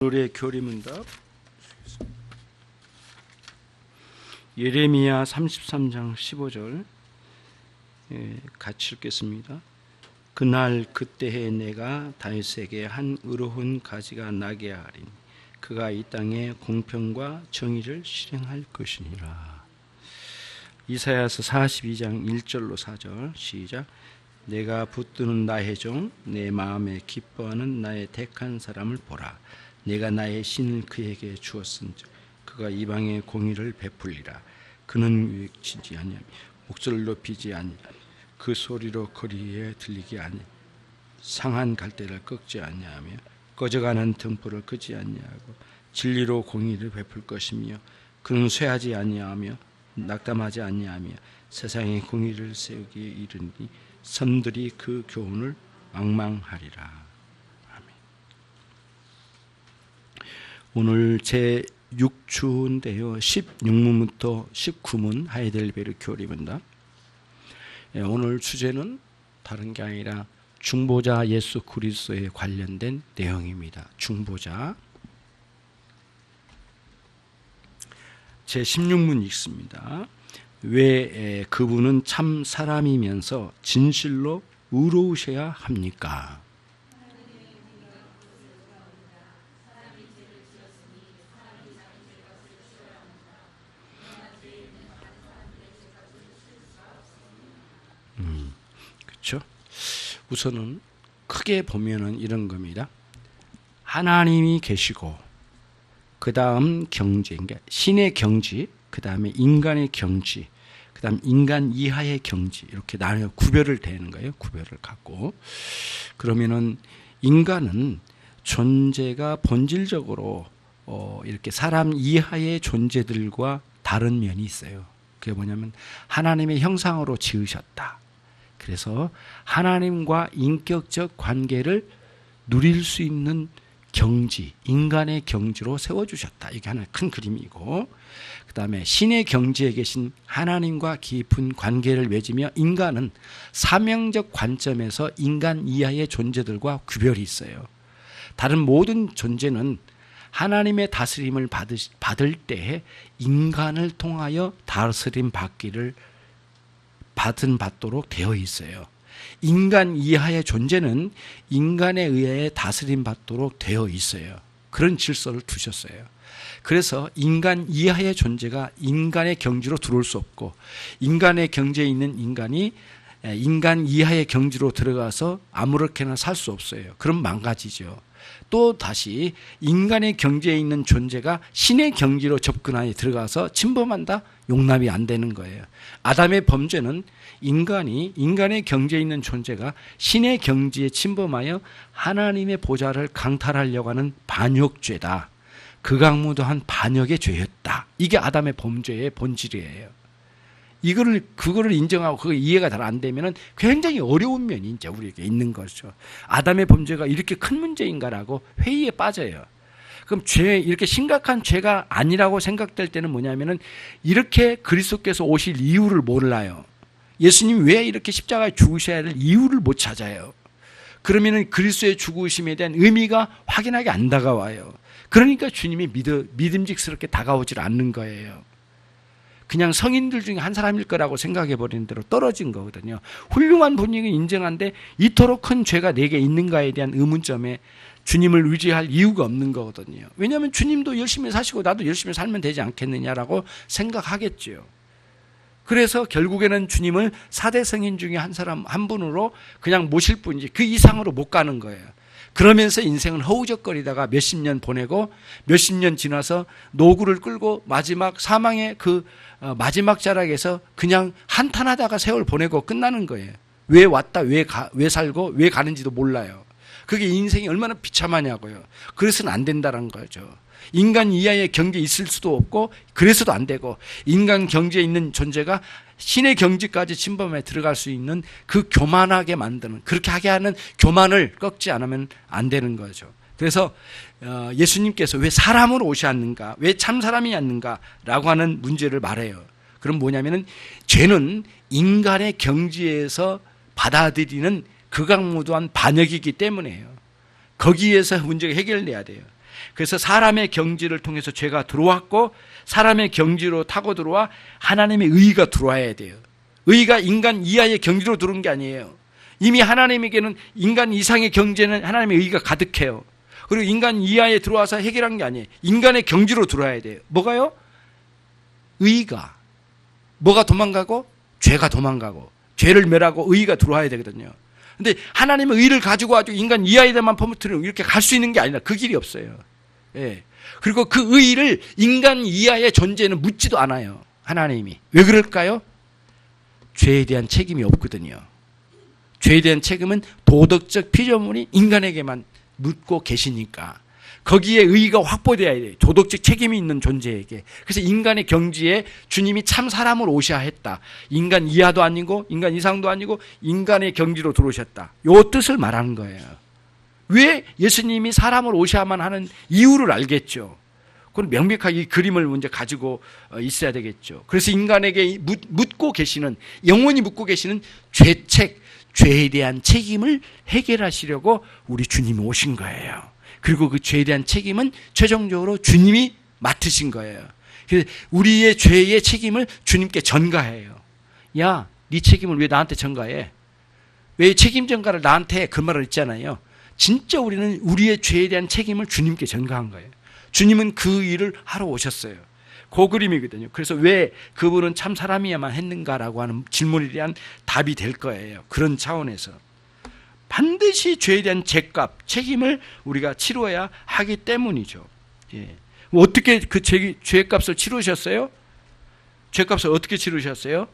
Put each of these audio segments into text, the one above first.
오늘의 교리문답 예레미야 33장 15절 같이 읽겠습니다. 그날 그때에 내가 다윗에게 한 의로운 가지가 나게 하리니 그가 이 땅에 공평과 정의를 실행할 것이니라. 이사야서 42장 1절로 4절 시작. 내가 붙드는 나의 종 내 마음에 기뻐하는 나의 택한 사람을 보라. 내가 나의 신을 그에게 주었은즉 그가 이방의 공의를 베풀리라. 그는 유익치지 아니하며 목소리를 높이지 아니하며 그 소리로 거리에 들리게 아니 상한 갈대를 꺾지 아니하며 꺼져가는 등불을 끄지 아니하고 진리로 공의를 베풀 것이며 그는 쇠하지 아니하며 낙담하지 아니하며 세상에 공의를 세우기에 이르니 선들이 그 교훈을 망망하리라. 오늘 제 6주인데요. 16문부터 19문 하이델베르 교리문답. 오늘 주제는 다른 게 아니라 중보자 예수 그리스도에 관련된 내용입니다. 중보자. 제 16문 읽습니다. 왜 그분은 참 사람이면서 진실로 의로우셔야 합니까? 그렇죠? 우선은 크게 보면은 이런 겁니다. 하나님이 계시고 그 다음 경지, 그러니까 신의 경지, 그 다음에 인간의 경지, 그 다음 인간 이하의 경지 이렇게 나눠 구별을 되는 거예요. 구별을 갖고 그러면은 인간은 존재가 본질적으로 이렇게 사람 이하의 존재들과 다른 면이 있어요. 그게 뭐냐면 하나님의 형상으로 지으셨다. 그래서 하나님과 인격적 관계를 누릴 수 있는 경지, 인간의 경지로 세워주셨다. 이게 하나의 큰 그림이고, 그 다음에 신의 경지에 계신 하나님과 깊은 관계를 맺으며 인간은 사명적 관점에서 인간 이하의 존재들과 구별이 있어요. 다른 모든 존재는 하나님의 다스림을 받을 때 인간을 통하여 다스림 받도록 되어 있어요. 인간 이하의 존재는 인간에 의해 다스림 받도록 되어 있어요. 그런 질서를 두셨어요. 그래서 인간 이하의 존재가 인간의 경지로 들어올 수 없고 인간의 경지에 있는 인간이 인간 이하의 경지로 들어가서 아무렇게나 살 수 없어요. 그럼 망가지죠. 또 다시 인간의 경지에 있는 존재가 신의 경지로 접근하여 들어가서 침범한다? 용납이 안 되는 거예요. 아담의 범죄는 인간의 경지에 있는 존재가 신의 경지에 침범하여 하나님의 보좌를 강탈하려고 하는 반역죄다. 극악무도한 반역의 죄였다. 이게 아담의 범죄의 본질이에요. 그거를 인정하고 그거 이해가 잘 안 되면은 굉장히 어려운 면이 이제 우리에게 있는 거죠. 아담의 범죄가 이렇게 큰 문제인가라고 회의에 빠져요. 그럼 이렇게 심각한 죄가 아니라고 생각될 때는 뭐냐면은 이렇게 그리스도께서 오실 이유를 몰라요. 예수님이 왜 이렇게 십자가에 죽으셔야 할 이유를 못 찾아요. 그러면은 그리스도의 죽으심에 대한 의미가 확연하게 안 다가와요. 그러니까 주님이 믿음직스럽게 다가오질 않는 거예요. 그냥 성인들 중에 한 사람일 거라고 생각해 버리는 대로 떨어진 거거든요. 훌륭한 분위기 인정한데 이토록 큰 죄가 내게 있는가에 대한 의문점에 주님을 의지할 이유가 없는 거거든요. 왜냐하면 주님도 열심히 사시고 나도 열심히 살면 되지 않겠느냐라고 생각하겠죠. 그래서 결국에는 주님을 4대 성인 중에 한 분으로 그냥 모실 뿐이지 그 이상으로 못 가는 거예요. 그러면서 인생은 허우적거리다가 몇십 년 보내고 몇십 년 지나서 노구를 끌고 마지막 사망의 그 마지막 자락에서 그냥 한탄하다가 세월 보내고 끝나는 거예요. 왜 왔다, 왜 살고, 왜 가는지도 몰라요. 그게 인생이 얼마나 비참하냐고요. 그래서는 안 된다는 거죠. 인간 이하의 경지에 있을 수도 없고 그래서도 안 되고 인간 경지에 있는 존재가 신의 경지까지 침범해 들어갈 수 있는 그 교만하게 만드는 그렇게 하게 하는 교만을 꺾지 않으면 안 되는 거죠. 그래서 예수님께서 왜 사람으로 오셨는가, 왜 참 사람이었는가라고 하는 문제를 말해요. 그럼 뭐냐면은 죄는 인간의 경지에서 받아들이는 극악무도한 반역이기 때문에요. 거기에서 문제가 해결돼야 돼요. 그래서 사람의 경지를 통해서 죄가 들어왔고 사람의 경지로 타고 들어와 하나님의 의가 들어와야 돼요. 의가 인간 이하의 경지로 들어온 게 아니에요. 이미 하나님에게는 인간 이상의 경지에는 하나님의 의가 가득해요. 그리고 인간 이하에 들어와서 해결한 게 아니에요. 인간의 경지로 들어와야 돼요. 뭐가요? 의가. 뭐가 도망가고? 죄가 도망가고 죄를 멸하고 의가 들어와야 되거든요. 근데 하나님의 의를 가지고 아주 인간 이하에만 퍼붓으면 이렇게 갈 수 있는 게 아니라 그 길이 없어요. 예. 그리고 그 의를 인간 이하의 존재는 묻지도 않아요. 하나님이. 왜 그럴까요? 죄에 대한 책임이 없거든요. 죄에 대한 책임은 도덕적 피조물이 인간에게만 묻고 계시니까 거기에 의의가 확보되어야 돼요. 도덕적 책임이 있는 존재에게. 그래서 인간의 경지에 주님이 참 사람을 오셔야 했다. 인간 이하도 아니고 인간 이상도 아니고 인간의 경지로 들어오셨다. 이 뜻을 말하는 거예요. 왜 예수님이 사람을 오셔야만 하는 이유를 알겠죠. 그건 명백하게 이 그림을 먼저 가지고 있어야 되겠죠. 그래서 인간에게 묻고 계시는, 영원히 묻고 계시는 죄책, 죄에 대한 책임을 해결하시려고 우리 주님이 오신 거예요. 그리고 그 죄에 대한 책임은 최종적으로 주님이 맡으신 거예요. 그래서 우리의 죄의 책임을 주님께 전가해요. 야, 네 책임을 왜 나한테 전가해? 왜 책임 전가를 나한테 해? 그 말을 했잖아요. 진짜 우리는 우리의 죄에 대한 책임을 주님께 전가한 거예요. 주님은 그 일을 하러 오셨어요. 그 그림이거든요. 그래서 왜 그분은 참 사람이야만 했는가라고 하는 질문에 대한 답이 될 거예요. 그런 차원에서 반드시 죄에 대한 죄값, 책임을 우리가 치러야 하기 때문이죠. 예. 어떻게 그 죄값을 치르셨어요? 죄값을 어떻게 치르셨어요?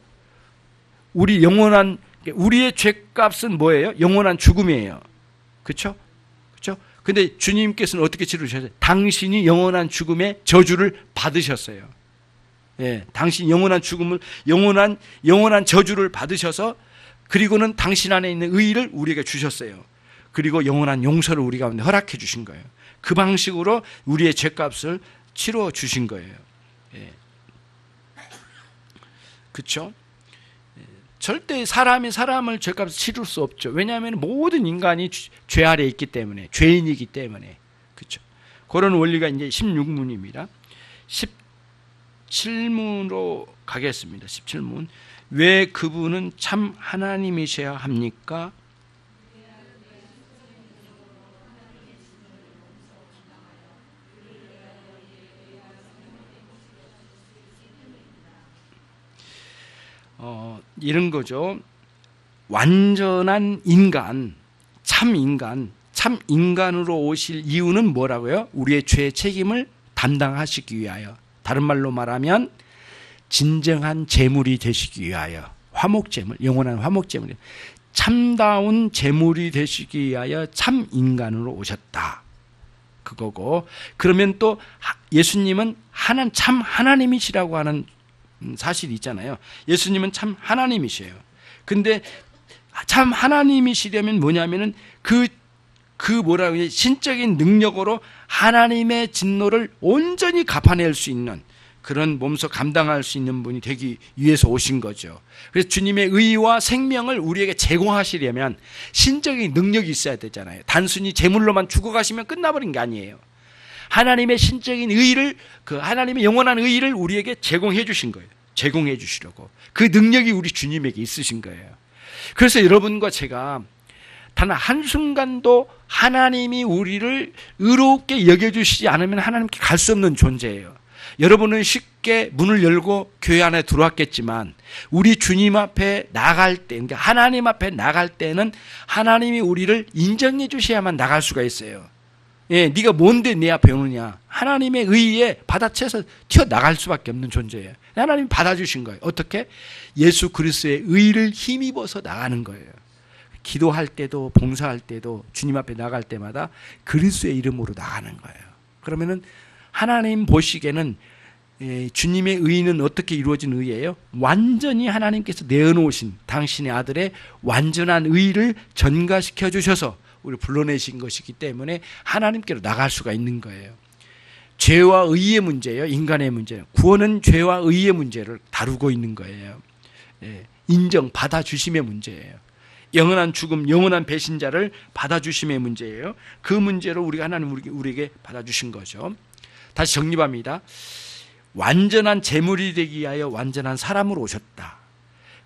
우리의 죄값은 뭐예요? 영원한 죽음이에요. 그렇죠? 그렇죠? 근데 주님께서는 어떻게 치르셨어요? 당신이 영원한 죽음의 저주를 받으셨어요. 예, 당신이 영원한 죽음을, 영원한 저주를 받으셔서 그리고는 당신 안에 있는 의의를 우리에게 주셨어요. 그리고 영원한 용서를 우리 가운데 허락해 주신 거예요. 그 방식으로 우리의 죄값을 치러 주신 거예요. 예. 그렇죠? 절대 사람이 사람을 죄값을 치를 수 없죠. 왜냐하면 모든 인간이 죄 아래에 있기 때문에, 죄인이기 때문에. 그렇죠? 그런 원리가 이제 16문입니다. 17문으로 가겠습니다. 17문. 왜 그분은 참 하나님이셔야 합니까? 이런 거죠. 완전한 인간, 참 인간으로 오실 이유는 뭐라고요? 우리의 죄의 책임을 담당하시기 위하여. 다른 말로 말하면 진정한 제물이 되시기 위하여, 화목제물, 영원한 화목제물, 참다운 제물이 되시기 위하여 참 인간으로 오셨다. 그거고, 그러면 또 예수님은 참 하나님이시라고 하는 사실이 있잖아요. 예수님은 참 하나님이세요. 근데 참 하나님이시려면 뭐냐면은 뭐라고 해야, 신적인 능력으로 하나님의 진노를 온전히 갚아낼 수 있는 그런 몸소 감당할 수 있는 분이 되기 위해서 오신 거죠. 그래서 주님의 의와 생명을 우리에게 제공하시려면 신적인 능력이 있어야 되잖아요. 단순히 제물로만 죽어가시면 끝나버린 게 아니에요. 하나님의 신적인 의를, 그 하나님의 영원한 의를 우리에게 제공해 주신 거예요. 제공해 주시려고. 그 능력이 우리 주님에게 있으신 거예요. 그래서 여러분과 제가 단 한순간도 하나님이 우리를 의롭게 여겨주시지 않으면 하나님께 갈 수 없는 존재예요. 여러분은 쉽게 문을 열고 교회 안에 들어왔겠지만 우리 주님 앞에 나갈 때, 그러니까 하나님 앞에 나갈 때는 하나님이 우리를 인정해 주셔야만 나갈 수가 있어요. 예, 네가 뭔데 내 앞에 오느냐. 하나님의 의에 받아쳐서 튀어나갈 수밖에 없는 존재예요. 하나님이 받아주신 거예요. 어떻게? 예수 그리스도의 의를 힘입어서 나가는 거예요. 기도할 때도 봉사할 때도 주님 앞에 나갈 때마다 그리스도의 이름으로 나가는 거예요. 그러면은 하나님 보시기에는 주님의 의는 어떻게 이루어진 의예요? 완전히 하나님께서 내어놓으신 당신의 아들의 완전한 의를 전가시켜 주셔서 우리를 불러내신 것이기 때문에 하나님께로 나갈 수가 있는 거예요. 죄와 의의 문제예요. 인간의 문제예요. 구원은 죄와 의의 문제를 다루고 있는 거예요. 인정, 받아주심의 문제예요. 영원한 죽음, 영원한 배신자를 받아주심의 문제예요. 그 문제로 우리가 하나님 우리에게 받아주신 거죠. 다시 정립합니다. 완전한 제물이 되기 위하여 완전한 사람으로 오셨다.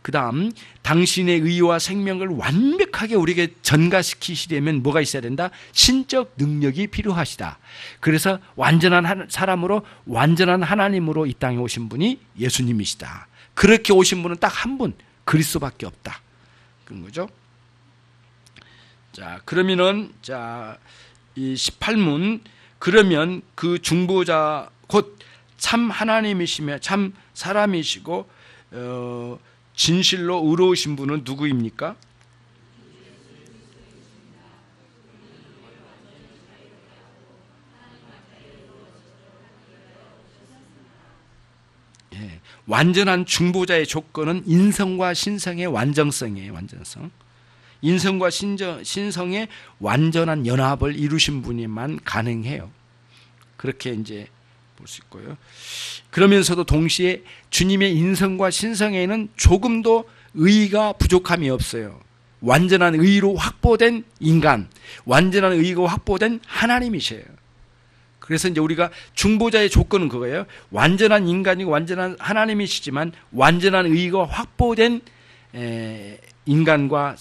그 다음 당신의 의와 생명을 완벽하게 우리에게 전가시키시려면 뭐가 있어야 된다? 신적 능력이 필요하시다. 그래서 완전한 사람으로 완전한 하나님으로 이 땅에 오신 분이 예수님이시다. 그렇게 오신 분은 딱 한 분, 그리스도밖에 없다. 그런 거죠. 자, 그러면은 이 18문, 그러면 그 중보자 곧 참 하나님이시며 참 사람이시고 진실로 의로우신 분은 누구입니까? 예, 완전한 중보자의 조건은 인성과 신성의 완전성이에요. 완전성. 인성과 신성의 완전한 연합을 이루신 분이만 가능해요. 그렇게 이제 볼 수 있고요. 그러면서도 동시에 주님의 인성과 신성에는 조금도 의의가 부족함이 없어요. 완전한 의의로 확보된 인간, 완전한 의의가 확보된 하나님이셔요. 그래서 이제 우리가 중보자의 조건은 그거예요. 완전한 인간이고 완전한 하나님이시지만 완전한 의의가 확보된 인간과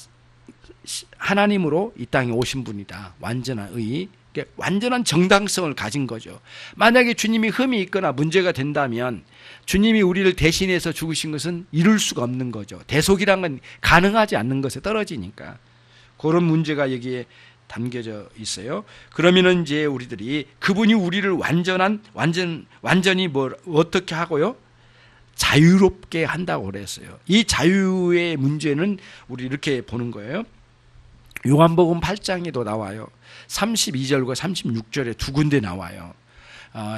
하나님으로 이 땅에 오신 분이다. 완전한 의의. 완전한 정당성을 가진 거죠. 만약에 주님이 흠이 있거나 문제가 된다면 주님이 우리를 대신해서 죽으신 것은 이룰 수가 없는 거죠. 대속이란 건 가능하지 않는 것에 떨어지니까. 그런 문제가 여기에 담겨져 있어요. 그러면은 이제 우리들이 그분이 우리를 완전히 어떻게 하고요? 자유롭게 한다고 그랬어요. 이 자유의 문제는 우리 이렇게 보는 거예요. 요한복음 8장에도 나와요. 32절과 36절에 두 군데 나와요.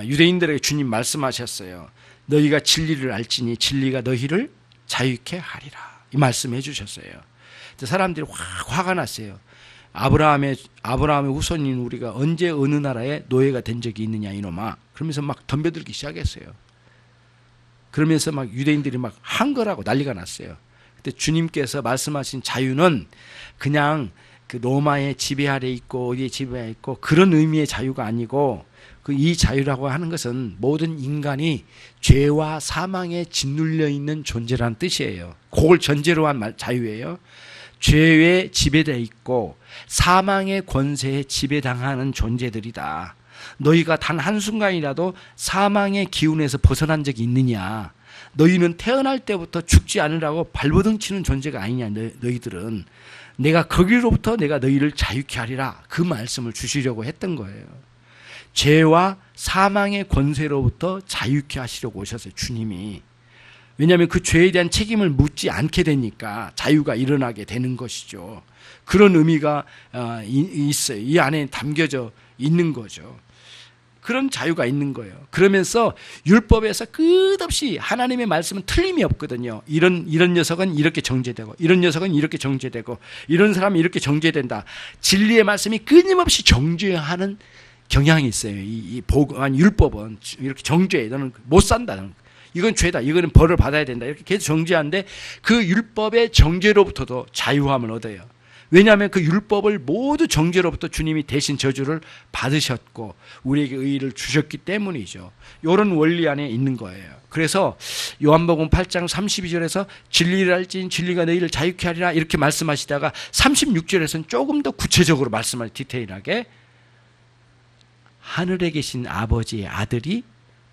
유대인들에게 주님 말씀하셨어요. 너희가 진리를 알지니 진리가 너희를 자유케 하리라. 이 말씀해 주셨어요. 사람들이 화가 났어요. 아브라함의 후손인 우리가 언제 어느 나라에 노예가 된 적이 있느냐 이놈아. 그러면서 막 덤벼들기 시작했어요. 그러면서 막 유대인들이 막 한 거라고 난리가 났어요. 그때 주님께서 말씀하신 자유는 그냥 그 로마의 지배 아래 있고 어디에 지배 아래 있고 그런 의미의 자유가 아니고 그 이 자유라고 하는 것은 모든 인간이 죄와 사망에 짓눌려 있는 존재라는 뜻이에요. 그걸 전제로 한 자유예요. 죄에 지배되어 있고 사망의 권세에 지배당하는 존재들이다. 너희가 단 한순간이라도 사망의 기운에서 벗어난 적이 있느냐? 너희는 태어날 때부터 죽지 않으라고 발버둥 치는 존재가 아니냐? 너희들은. 내가 거기로부터 내가 너희를 자유케 하리라. 그 말씀을 주시려고 했던 거예요. 죄와 사망의 권세로부터 자유케 하시려고 오셨어요. 주님이. 왜냐하면 그 죄에 대한 책임을 묻지 않게 되니까 자유가 일어나게 되는 것이죠. 그런 의미가 있어요. 이 안에 담겨져 있는 거죠. 그런 자유가 있는 거예요. 그러면서 율법에서 끝없이 하나님의 말씀은 틀림이 없거든요. 이런 녀석은 이렇게 정죄되고 이런 녀석은 이렇게 정죄되고 이런 사람이 이렇게 정죄된다. 진리의 말씀이 끊임없이 정죄하는 경향이 있어요. 이 율법은 이렇게 정죄해. 너는 못 산다. 이건 죄다. 이거는 벌을 받아야 된다. 이렇게 계속 정죄하는데 그 율법의 정죄로부터도 자유함을 얻어요. 왜냐하면 그 율법을 모두 정죄로부터 주님이 대신 저주를 받으셨고 우리에게 의의를 주셨기 때문이죠. 이런 원리 안에 있는 거예요. 그래서 요한복음 8장 32절에서 진리를 알지니 진리가 너희를 자유케 하리라 이렇게 말씀하시다가 36절에서는 조금 더 구체적으로 말씀을 디테일하게 하늘에 계신 아버지의 아들이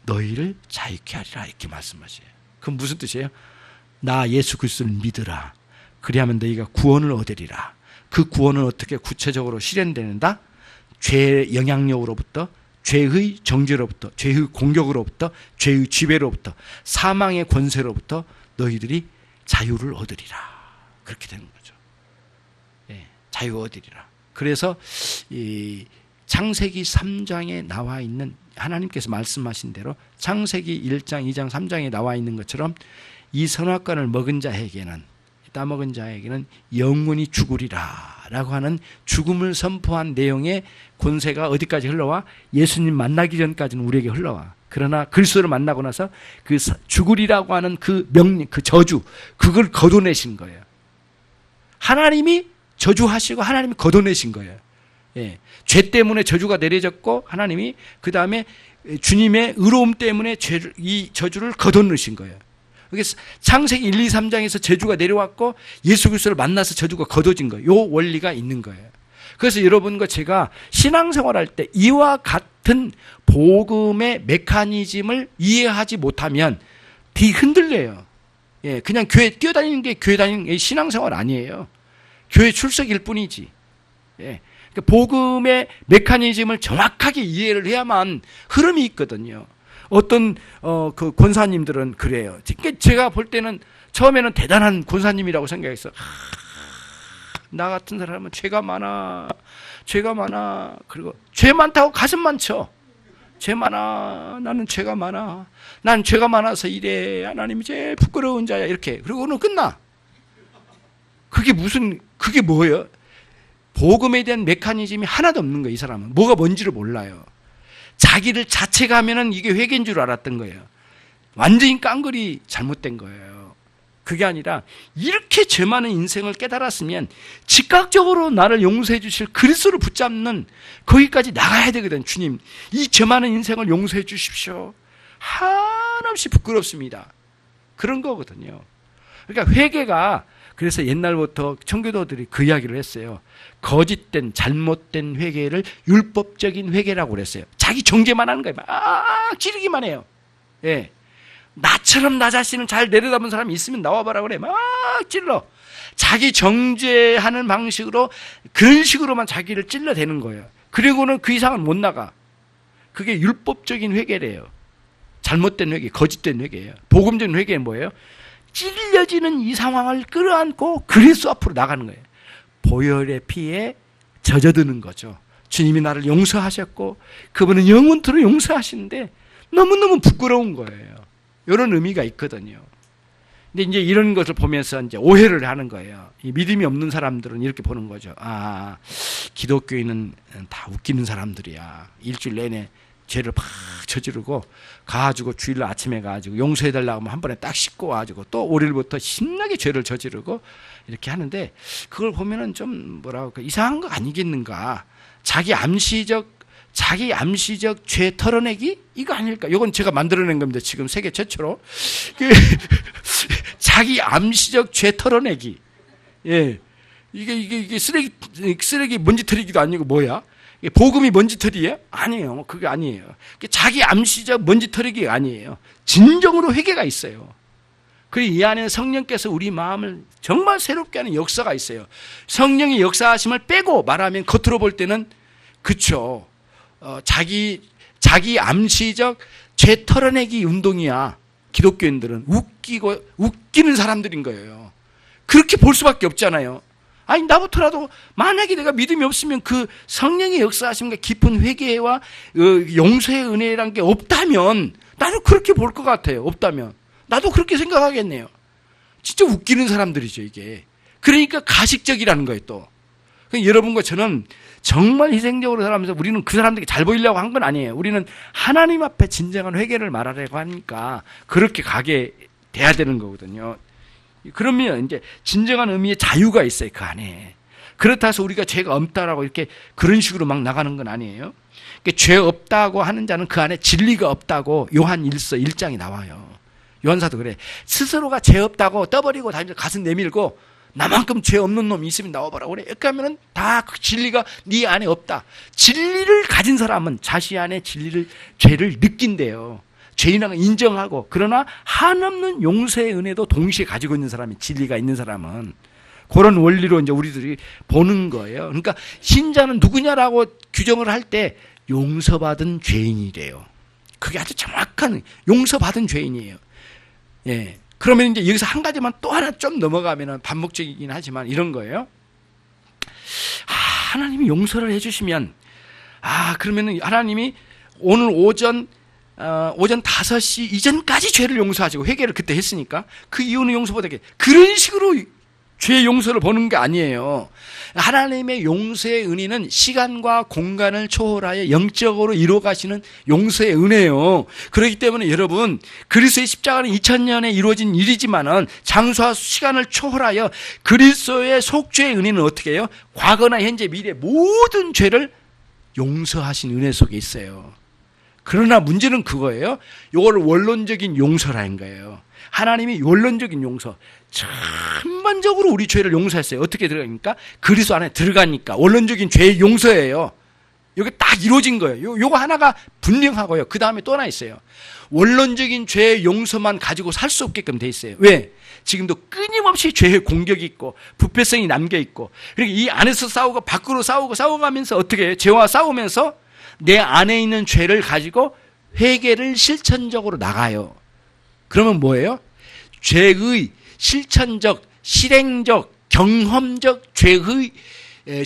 너희를 자유케 하리라 이렇게 말씀하셔요. 그건 무슨 뜻이에요? 나 예수 그리스도를 믿으라. 그리하면 너희가 구원을 얻으리라. 그 구원은 어떻게 구체적으로 실현되는다? 죄의 영향력으로부터, 죄의 정죄로부터, 죄의 공격으로부터, 죄의 지배로부터, 사망의 권세로부터 너희들이 자유를 얻으리라. 그렇게 되는 거죠. 예, 자유 얻으리라. 그래서 이 창세기 3장에 나와 있는 하나님께서 말씀하신 대로 창세기 1장, 2장, 3장에 나와 있는 것처럼 이 선악과를 먹은 자에게는 따먹은 자에게는 영원히 죽으리라 라고 하는 죽음을 선포한 내용의 권세가 어디까지 흘러와? 예수님 만나기 전까지는 우리에게 흘러와. 그러나 그리스도를 만나고 나서 그 죽으리라고 하는 그 명령, 그 저주, 그걸 거둬내신 거예요. 하나님이 저주하시고 하나님이 걷어내신 거예요. 예. 죄 때문에 저주가 내려졌고 하나님이 그 다음에 주님의 의로움 때문에 이 저주를 걷어내신 거예요. 창세기 1, 2, 3장에서 저주가 내려왔고 예수 그리스도를 만나서 저주가 걷어진 거예요. 이 원리가 있는 거예요. 그래서 여러분과 제가 신앙생활할 때 이와 같은 복음의 메커니즘을 이해하지 못하면 흔들려요. 예, 그냥 교회 뛰어다니는 게 교회 다니는 게 신앙생활 아니에요. 교회 출석일 뿐이지. 예. 복음의 메커니즘을 정확하게 이해를 해야만 흐름이 있거든요. 어떤 그 권사님들은 그래요. 제가 볼 때는 처음에는 대단한 권사님이라고 생각했어. 나 같은 사람은 죄가 많아. 그리고 죄 많다고 가슴만 쳐. 죄 많아. 나는 죄가 많아. 난 죄가 많아서 이래. 하나님이 제일 부끄러운 자야. 이렇게. 그리고는 끝나. 그게 뭐예요? 복음에 대한 메커니즘이 하나도 없는 거예요. 이 사람은 뭐가 뭔지를 몰라요. 자기를 자책하면은 이게 회개인 줄 알았던 거예요. 완전히 깡그리 잘못된 거예요. 그게 아니라 이렇게 죄 많은 인생을 깨달았으면 즉각적으로 나를 용서해 주실 그리스도를 붙잡는 거기까지 나가야 되거든. 주님, 이 죄 많은 인생을 용서해 주십시오. 한없이 부끄럽습니다. 그런 거거든요. 그러니까 회개가, 그래서 옛날부터 청교도들이 그 이야기를 했어요. 거짓된 잘못된 회개를 율법적인 회개라고 그랬어요. 자기 정죄만 하는 거예요. 막 찌르기만 해요. 예. 나처럼 나 자신을 잘 내려다보는 사람이 있으면 나와봐라 그래. 막 찔러. 자기 정죄하는 방식으로 그런 식으로만 자기를 찔러대는 거예요. 그리고는 그 이상은 못 나가. 그게 율법적인 회개래요. 잘못된 회개, 거짓된 회개예요. 복음적인 회개는 뭐예요? 찔려지는 이 상황을 끌어안고 그리스도 앞으로 나가는 거예요. 보혈의 피에 젖어드는 거죠. 주님이 나를 용서하셨고 그분은 영원토록 용서하시는데 너무너무 부끄러운 거예요. 이런 의미가 있거든요. 근데 이제 이런 것을 보면서 이제 오해를 하는 거예요. 이 믿음이 없는 사람들은 이렇게 보는 거죠. 아, 기독교인은 다 웃기는 사람들이야. 일주일 내내 죄를 팍 저지르고 가가지고 주일날 아침에 가가지고 용서해달라고 하면 한 번에 딱 씻고 와가지고 또 월요일부터 신나게 죄를 저지르고 이렇게 하는데 그걸 보면은 좀 뭐라고 이상한 거 아니겠는가. 자기 암시적 죄 털어내기? 이거 아닐까? 이건 제가 만들어낸 겁니다. 지금 세계 최초로. 자기 암시적 죄 털어내기. 예. 이게 쓰레기 먼지털이기도 아니고 뭐야? 복음이 먼지털이에요? 아니에요. 그게 아니에요. 자기 암시적 먼지털이기 아니에요. 진정으로 회개가 있어요. 그리고 이 안에는 성령께서 우리 마음을 정말 새롭게 하는 역사가 있어요. 성령의 역사하심을 빼고 말하면 겉으로 볼 때는 그쵸. 자기 암시적 죄 털어내기 운동이야. 기독교인들은 웃기는 사람들인 거예요. 그렇게 볼 수밖에 없잖아요. 아니 나부터라도 만약에 내가 믿음이 없으면 그 성령의 역사하심과 깊은 회개와 용서의 은혜란 게 없다면 나도 그렇게 볼 것 같아요. 없다면 나도 그렇게 생각하겠네요. 진짜 웃기는 사람들이죠 이게. 그러니까 가식적이라는 거예요 또. 여러분과 저는 정말 희생적으로 살아가면서 우리는 그 사람들에게 잘 보이려고 한 건 아니에요. 우리는 하나님 앞에 진정한 회개를 말하려고 하니까 그렇게 가게 돼야 되는 거거든요. 그러면 이제 진정한 의미의 자유가 있어요 그 안에. 그렇다 해서 우리가 죄가 없다라고 이렇게 그런 식으로 막 나가는 건 아니에요. 죄 없다고 하는 자는 그 안에 진리가 없다고 요한 1서 1장이 나와요. 요한사도 그래. 스스로가 죄 없다고 떠버리고 다니면서 가슴 내밀고 나만큼 죄 없는 놈이 있으면 나와봐라 그래. 이렇게 하면은 다 그 진리가 네 안에 없다. 진리를 가진 사람은 자신 안에 죄를 느낀대요. 죄인을 인정하고, 그러나 한없는 용서의 은혜도 동시에 가지고 있는 사람이, 진리가 있는 사람은 그런 원리로 이제 우리들이 보는 거예요. 그러니까 신자는 누구냐라고 규정을 할 때 용서받은 죄인이래요. 그게 아주 정확한 용서받은 죄인이에요. 예. 그러면 이제 여기서 한 가지만 또 하나 좀 넘어가면은 반복적이긴 하지만 이런 거예요. 하나님이 용서를 해주시면, 그러면은 하나님이 오늘 오전 5시 이전까지 죄를 용서하시고 회개를 그때 했으니까 그 이유는 용서보다 그런 식으로 죄의 용서를 보는 게 아니에요. 하나님의 용서의 은혜는 시간과 공간을 초월하여 영적으로 이루어 가시는 용서의 은혜예요. 그렇기 때문에 여러분, 그리스도의 십자가는 2000년에 이루어진 일이지만은 장소와 시간을 초월하여 그리스도의 속죄의 은혜는 어떻게 해요? 과거나 현재 미래 모든 죄를 용서하신 은혜 속에 있어요. 그러나 문제는 그거예요. 이걸 원론적인 용서라는 거예요. 하나님이 원론적인 용서, 전반적으로 우리 죄를 용서했어요. 어떻게 들어가니까? 그리스도 안에 들어가니까. 원론적인 죄의 용서예요. 여기 딱 이루어진 거예요. 요거 하나가 분명하고요. 그 다음에 또 하나 있어요. 원론적인 죄의 용서만 가지고 살 수 없게끔 돼 있어요. 왜? 지금도 끊임없이 죄의 공격이 있고 부패성이 남겨 있고, 그러니까 이 안에서 싸우고 밖으로 싸워가면서 어떻게 해요? 죄와 싸우면서 내 안에 있는 죄를 가지고 회개를 실천적으로 나가요. 그러면 뭐예요? 죄의 실천적, 실행적, 경험적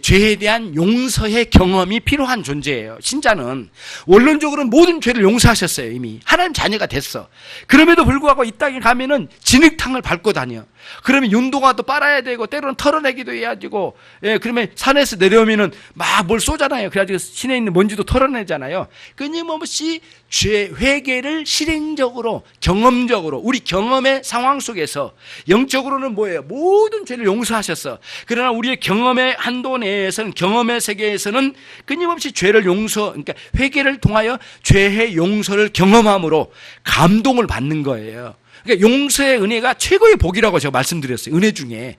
죄에 대한 용서의 경험이 필요한 존재예요. 신자는 원론적으로는 모든 죄를 용서하셨어요. 이미 하나님 자녀가 됐어. 그럼에도 불구하고 이 땅에 가면은 진흙탕을 밟고 다녀. 그러면 윤동화도 빨아야 되고 때로는 털어내기도 해야 되고, 그러면 산에서 내려오면은 막 뭘 쏘잖아요. 그래가지고 시내에 있는 먼지도 털어내잖아요. 끊임없이 죄 회개를 실행적으로, 경험적으로, 우리 경험의 상황 속에서 영적으로는 뭐예요? 모든 죄를 용서하셨어. 그러나 우리의 경험의 한도 내에서는, 경험의 세계에서는 끊임없이 죄를 그러니까 회개를 통하여 죄의 용서를 경험함으로 감동을 받는 거예요. 그러니까 용서의 은혜가 최고의 복이라고 제가 말씀드렸어요. 은혜 중에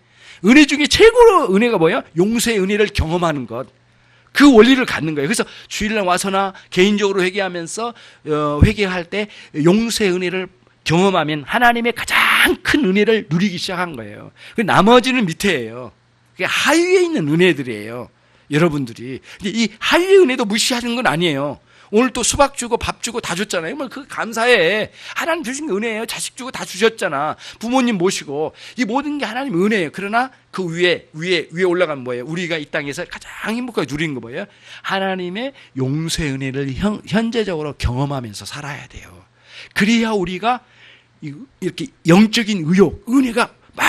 최고로 은혜가 뭐예요? 용서의 은혜를 경험하는 것. 그 원리를 갖는 거예요. 그래서 주일날 와서나 개인적으로 회개하면서 회개할 때 용서의 은혜를 경험하면 하나님의 가장 큰 은혜를 누리기 시작한 거예요. 나머지는 밑에예요. 그게 하위에 있는 은혜들이에요. 여러분들이 이 하위의 은혜도 무시하는 건 아니에요. 오늘 또 수박 주고 밥 주고 다 줬잖아요. 그 감사해. 하나님 주신 게 은혜예요. 자식 주고 다 주셨잖아. 부모님 모시고. 이 모든 게 하나님 은혜예요. 그러나 그 위에 올라가면 뭐예요? 우리가 이 땅에서 가장 행복하게 누리는 거 뭐예요? 하나님의 용서의 은혜를 현재적으로 경험하면서 살아야 돼요. 그래야 우리가 이렇게 영적인 의욕, 은혜가 막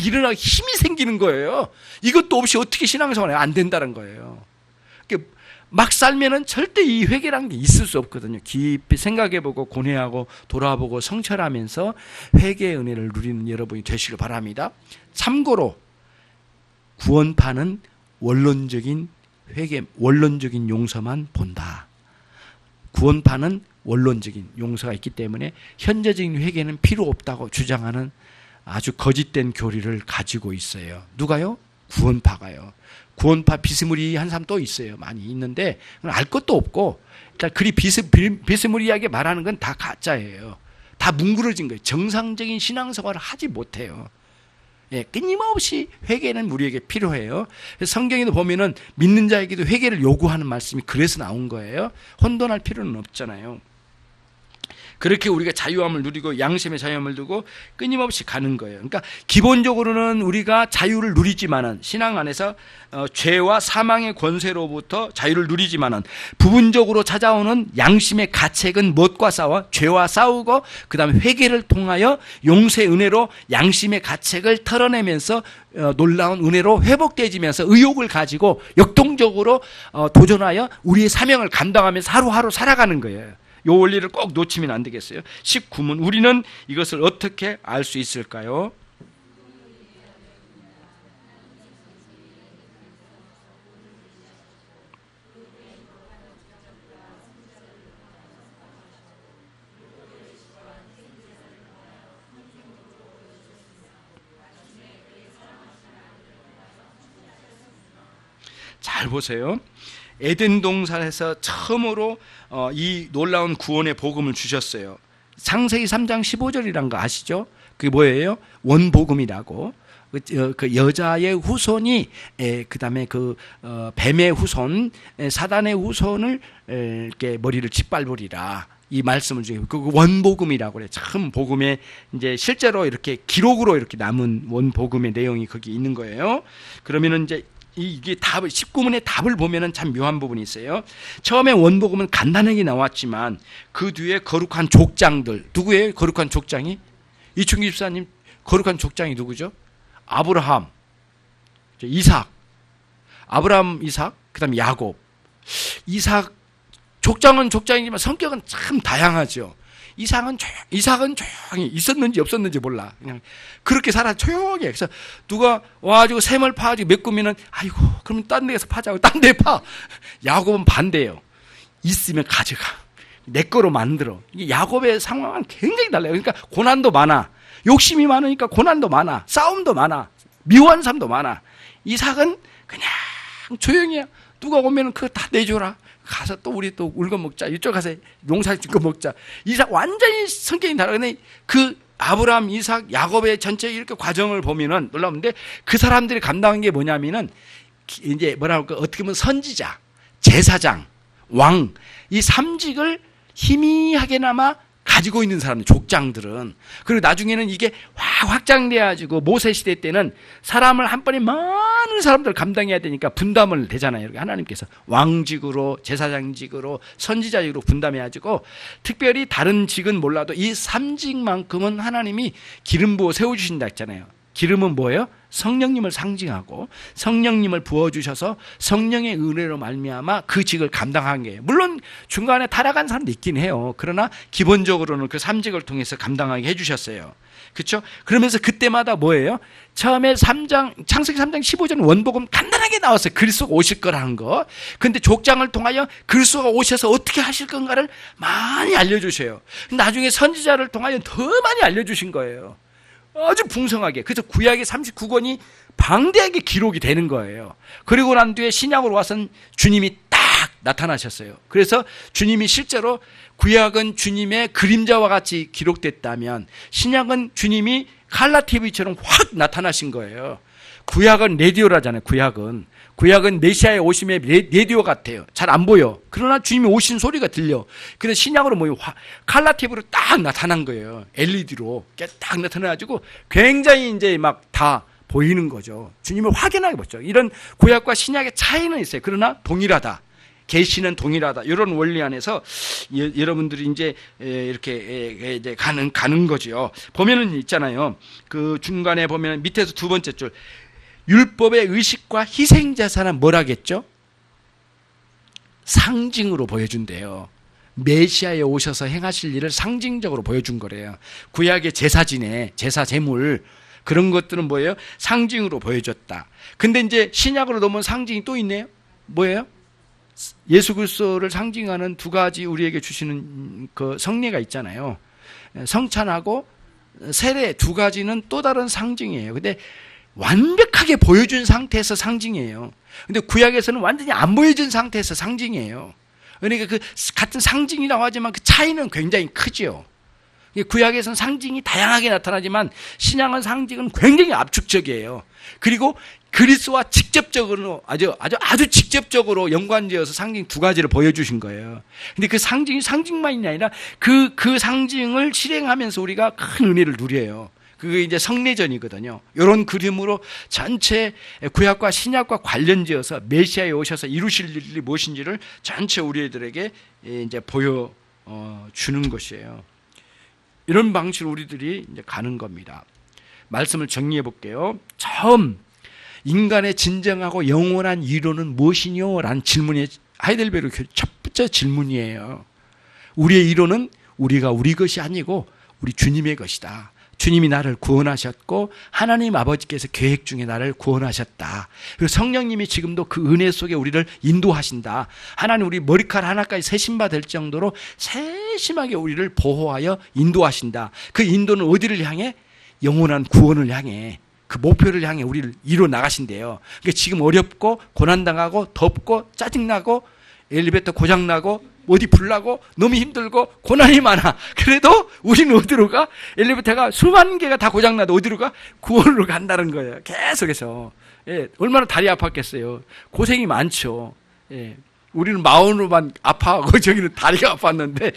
일어나고 힘이 생기는 거예요. 이것도 없이 어떻게 신앙생활이 안 된다는 거예요. 막 살면은 절대 이 회개라는 게 있을 수 없거든요. 깊이 생각해보고 고뇌하고 돌아보고 성찰하면서 회개의 은혜를 누리는 여러분이 되시길 바랍니다. 참고로 구원파는 원론적인 회개, 원론적인 용서만 본다. 구원파는 원론적인 용서가 있기 때문에 현재적인 회개는 필요 없다고 주장하는 아주 거짓된 교리를 가지고 있어요. 누가요? 구원파가요. 구원파 비스무리한 사람 또 있어요. 많이 있는데 알 것도 없고, 일단 그리 비스무리하게 말하는 건 다 가짜예요. 다 뭉그러진 거예요. 정상적인 신앙생활을 하지 못해요. 끊임없이 회개는 우리에게 필요해요. 성경에도 보면은 믿는 자에게도 회개를 요구하는 말씀이 그래서 나온 거예요. 혼돈할 필요는 없잖아요. 그렇게 우리가 자유함을 누리고 양심의 자유함을 두고 끊임없이 가는 거예요. 그러니까 기본적으로는 우리가 자유를 누리지만은, 신앙 안에서 죄와 사망의 권세로부터 자유를 누리지만은 부분적으로 찾아오는 양심의 가책은 무엇과 싸워? 죄와 싸우고 그 다음에 회개를 통하여 용서의 은혜로 양심의 가책을 털어내면서 놀라운 은혜로 회복되지면서 의욕을 가지고 역동적으로 도전하여 우리의 사명을 감당하면서 하루하루 살아가는 거예요. 이 원리를 꼭 놓치면 안 되겠어요. 19문, 우리는 이것을 어떻게 알 수 있을까요? 잘 보세요. 에덴 동산에서 처음으로 이 놀라운 구원의 복음을 주셨어요. 창세기 3장 15절이란 거 아시죠? 그게 뭐예요? 원복음이라고. 그 여자의 후손이 그다음에 뱀의 후손, 사단의 후손을 이렇게 머리를 짓밟으리라. 이 말씀을 중에 그 원복음이라고 그래. 참 복음에 이제 실제로 이렇게 기록으로 이렇게 남은 원복음의 내용이 거기 있는 거예요. 그러면은 이제 이게 답을 19문의 답을 보면은 참 묘한 부분이 있어요. 처음에 원복음은 간단하게 나왔지만 그 뒤에 거룩한 족장들, 누구예요? 거룩한 족장이? 이충기 집사님, 거룩한 족장이 누구죠? 아브라함, 이삭, 아브라함, 이삭, 그다음에 야곱. 이삭 족장은 족장이지만 성격은 참 다양하죠. 이삭은 조용히 있었는지 없었는지 몰라. 그냥 그렇게 살아 조용히. 그래서 누가 와가지고 샘을 파가지고 메꾸면은 아이고 그러면 딴 데에서 파자고 딴 데 파. 야곱은 반대예요. 있으면 가져가. 내 거로 만들어. 이게 야곱의 상황은 굉장히 달라요. 그러니까 고난도 많아. 욕심이 많으니까 고난도 많아. 싸움도 많아. 미워하는 사람도 많아. 이삭은 그냥 조용히 해. 누가 오면은 그거 다 내줘라. 가서 또 우리 또 울고 먹자. 이쪽 가서 농사 짓고 먹자. 이삭 완전히 성격이 다르네. 근데 그 아브라함, 이삭, 야곱의 전체 이렇게 과정을 보면은 놀라운데 그 사람들이 감당한 게 뭐냐면은 이제 뭐랄까 어떻게 보면 선지자, 제사장, 왕 이 삼직을 희미하게나마 가지고 있는 사람들, 족장들은. 그리고 나중에는 이게 확장돼가지고 모세 시대 때는 사람을 한 번에 많은 사람들을 감당해야 되니까 분담을 되잖아요. 하나님께서 왕직으로, 제사장직으로, 선지자직으로 분담해가지고 특별히 다른 직은 몰라도 이 삼직만큼은 하나님이 기름 부어 세워주신다 했잖아요. 기름은 뭐예요? 성령님을 상징하고 성령님을 부어주셔서 성령의 은혜로 말미암아 그 직을 감당한 거예요. 물론 중간에 타락한 사람도 있긴 해요. 그러나 기본적으로는 그 삼직을 통해서 감당하게 해주셨어요. 그렇죠? 그러면서 그때마다 뭐예요? 처음에 창세기 3장 15절 원복음 간단하게 나왔어요. 그리스도가 오실 거라는 거. 그런데 족장을 통하여 그리스도가 오셔서 어떻게 하실 건가를 많이 알려주셔요. 나중에 선지자를 통하여 더 많이 알려주신 거예요. 아주 풍성하게. 그래서 구약의 39권이 방대하게 기록이 되는 거예요. 그리고 난 뒤에 신약으로 와서는 주님이 딱 나타나셨어요. 그래서 주님이 실제로 구약은 주님의 그림자와 같이 기록됐다면 신약은 주님이 칼라 TV처럼 확 나타나신 거예요. 구약은 라디오라잖아요. 구약은 메시아의 오심의 라디오 같아요. 잘 안 보여. 그러나 주님이 오신 소리가 들려. 그래서 신약으로 뭐예요? 칼라 TV로 딱 나타난 거예요. LED로 딱 나타나가지고 굉장히 이제 막 다 보이는 거죠. 주님을 확연하게 보죠. 이런 구약과 신약의 차이는 있어요. 그러나 동일하다. 계시는 동일하다. 이런 원리 안에서 여러분들이 이제 이렇게 이제 가는 거죠. 보면은 있잖아요. 그 중간에 보면 밑에서 두 번째 줄. 율법의 의식과 희생자사는 뭐라겠죠? 상징으로 보여준대요. 메시아에 오셔서 행하실 일을 상징적으로 보여준 거래요. 구약의 제사지네, 제사 제물 그런 것들은 뭐예요? 상징으로 보여줬다. 근데 이제 신약으로 넘어온 상징이 또 있네요. 뭐예요? 예수 그리스도를 상징하는 두 가지 우리에게 주시는 그 성례가 있잖아요. 성찬하고 세례 두 가지는 또 다른 상징이에요. 근데 완벽하게 보여준 상태에서 상징이에요. 근데 구약에서는 완전히 안 보여준 상태에서 상징이에요. 그러니까 그 같은 상징이라고 하지만 그 차이는 굉장히 크죠. 구약에서는 상징이 다양하게 나타나지만 신약은 상징은 굉장히 압축적이에요. 그리고 그리스도와 직접적으로 아주 직접적으로 연관되어서 상징 두 가지를 보여주신 거예요. 근데 그 상징이 상징만이 아니라 그 상징을 실행하면서 우리가 큰 은혜를 누려요. 그게 이제 성례전이거든요. 이런 그림으로 전체 구약과 신약과 관련지어서 메시아에 오셔서 이루실 일이 무엇인지를 전체 우리들에게 이제 보여주는 것이에요. 이런 방식으로 우리들이 이제 가는 겁니다. 말씀을 정리해 볼게요. 처음 인간의 진정하고 영원한 이론은 무엇이뇨? 라는 질문이 하이델베르크 첫 번째 질문이에요. 우리의 이론은 우리가 우리 것이 아니고 우리 주님의 것이다. 주님이 나를 구원하셨고 하나님 아버지께서 계획 중에 나를 구원하셨다. 그리고 성령님이 지금도 그 은혜 속에 우리를 인도하신다. 하나님 우리 머리카락 하나까지 세심받을 정도로 세심하게 우리를 보호하여 인도하신다. 그 인도는 어디를 향해? 영원한 구원을 향해 그 목표를 향해 우리를 이루어 나가신대요. 그러니까 지금 어렵고 고난당하고 덥고 짜증나고 엘리베이터 고장나고 어디 불나고 너무 힘들고 고난이 많아. 그래도 우리는 어디로 가? 엘리베이터가 수만 개가 다 고장나도 어디로 가? 구원으로 간다는 거예요. 계속해서. 예, 얼마나 다리 아팠겠어요. 고생이 많죠. 예. 우리는 마음으로만 아파하고 저기는 다리가 아팠는데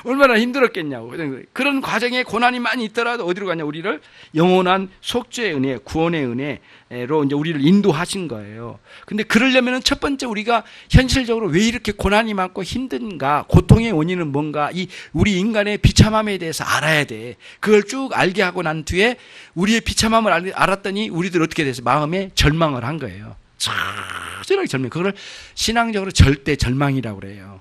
얼마나 힘들었겠냐고. 그런 과정에 고난이 많이 있더라도 어디로 가냐? 우리를 영원한 속죄의 은혜, 구원의 은혜로 이제 우리를 인도하신 거예요. 근데 그러려면은 첫 번째 우리가 현실적으로 왜 이렇게 고난이 많고 힘든가, 고통의 원인은 뭔가, 이 우리 인간의 비참함에 대해서 알아야 돼. 그걸 쭉 알게 하고 난 뒤에 우리의 비참함을 알았더니 우리들 어떻게 돼서 마음에 절망을 한 거예요. 절실하게 절망. 그걸 신앙적으로 절대 절망이라고 그래요.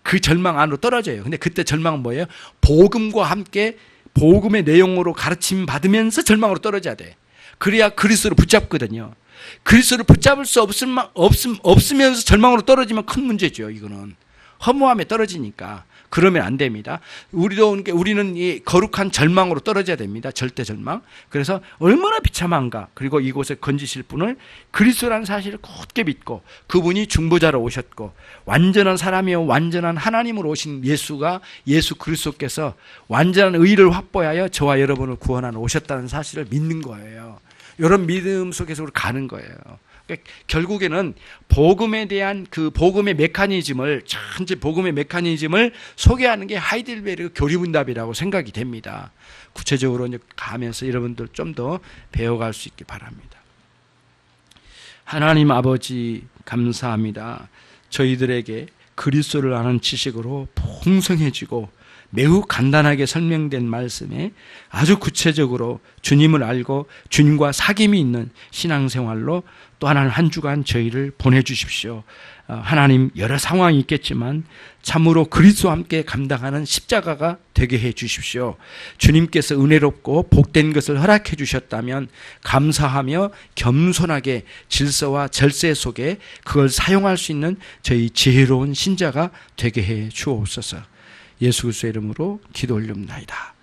그 절망 안으로 떨어져요. 근데 그때 절망은 뭐예요? 복음과 함께 복음의 내용으로 가르침 받으면서 절망으로 떨어져야 돼. 그래야 그리스도를 붙잡거든요. 그리스도를 붙잡을 수 없으면서 절망으로 떨어지면 큰 문제죠. 이거는 허무함에 떨어지니까. 그러면 안 됩니다. 우리는 이 거룩한 절망으로 떨어져야 됩니다. 절대 절망. 그래서 얼마나 비참한가. 그리고 이곳에 건지실 분을 그리스도라는 사실을 굳게 믿고 그분이 중보자로 오셨고 완전한 사람이요 완전한 하나님으로 오신 예수가 예수 그리스도께서 완전한 의를 확보하여 저와 여러분을 구원하러 오셨다는 사실을 믿는 거예요. 이런 믿음 속에서 우리 가는 거예요. 결국에는 복음에 대한 그 복음의 메커니즘을 전체 복음의 메커니즘을 소개하는 게 하이델베르그 교리문답이라고 생각이 됩니다. 구체적으로 이제 가면서 여러분들 좀 더 배워갈 수 있길 바랍니다. 하나님 아버지 감사합니다. 저희들에게 그리스도를 아는 지식으로 풍성해지고 매우 간단하게 설명된 말씀에 아주 구체적으로 주님을 알고 주님과 사귐이 있는 신앙생활로 또 한 주간 저희를 보내주십시오. 하나님 여러 상황이 있겠지만 참으로 그리스도와 함께 감당하는 십자가가 되게 해 주십시오. 주님께서 은혜롭고 복된 것을 허락해 주셨다면 감사하며 겸손하게 질서와 절세 속에 그걸 사용할 수 있는 저희 지혜로운 신자가 되게 해 주옵소서. 예수 그리스도의 이름으로 기도 올립나이다.